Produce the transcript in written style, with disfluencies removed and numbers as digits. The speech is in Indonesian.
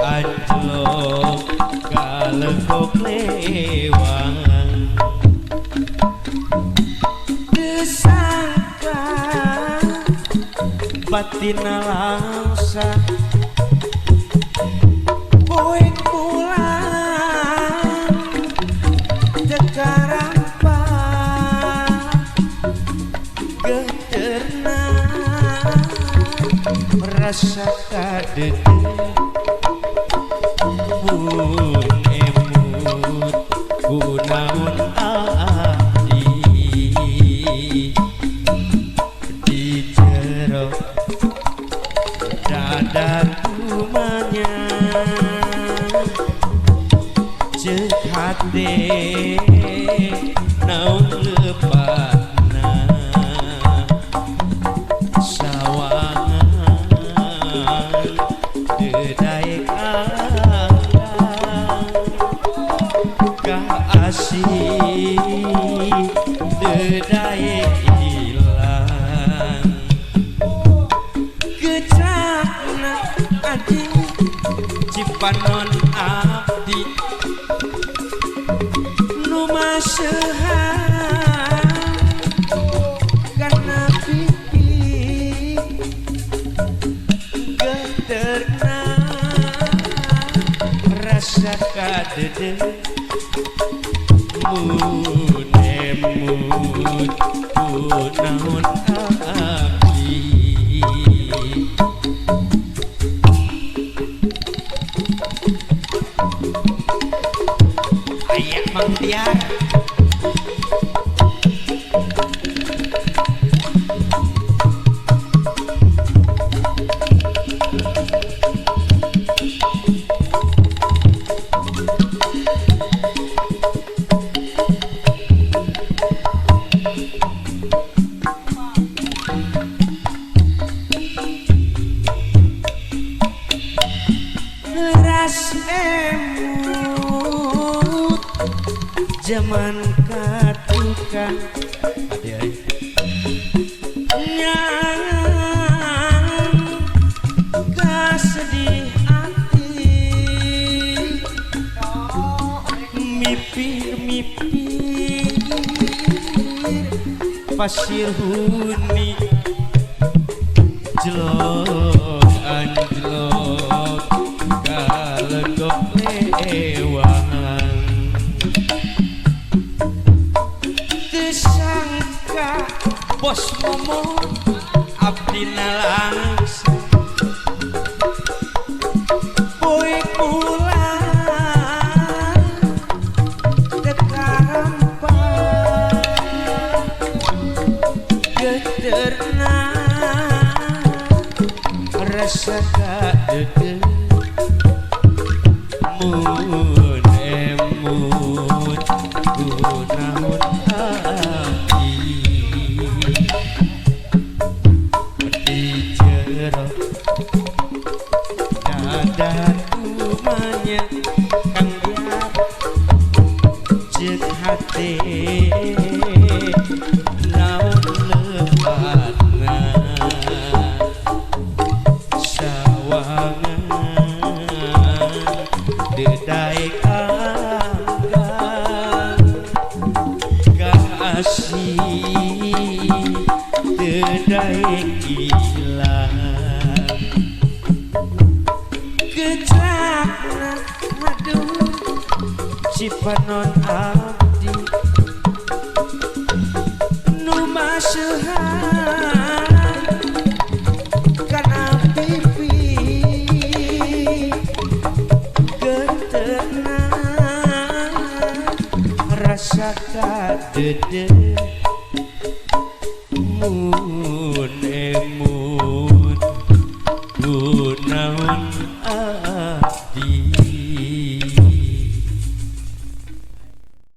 anjlok kalegok lewang disangka batina langsa poe pulang dekarampa geterna merasa kadede pun emut gunaun abdi di jero dada kumanya cek hati naun lepatna sawangan dedai kasih dedai hilang kecakna anjing cipanon abdi nu masehan karena pipi geterna rasa kadede mun emut kunaon abdi aya mang diar ras emut zaman katukang ade nyang kasedih hati mipir-mipir pasir huni jelok anjlok kalegok lewang disangka bos momo abdina langsung boy pulang dekarampa geterna rasa kadede mun emut gunaun abdi di jero dada kumanya kang diar cek hati naun lepatna sawangan dedai anggang kasih dedai hilang kecrek aduh cipanon abdi nu masehan kana pipi geterna rasa kadede mun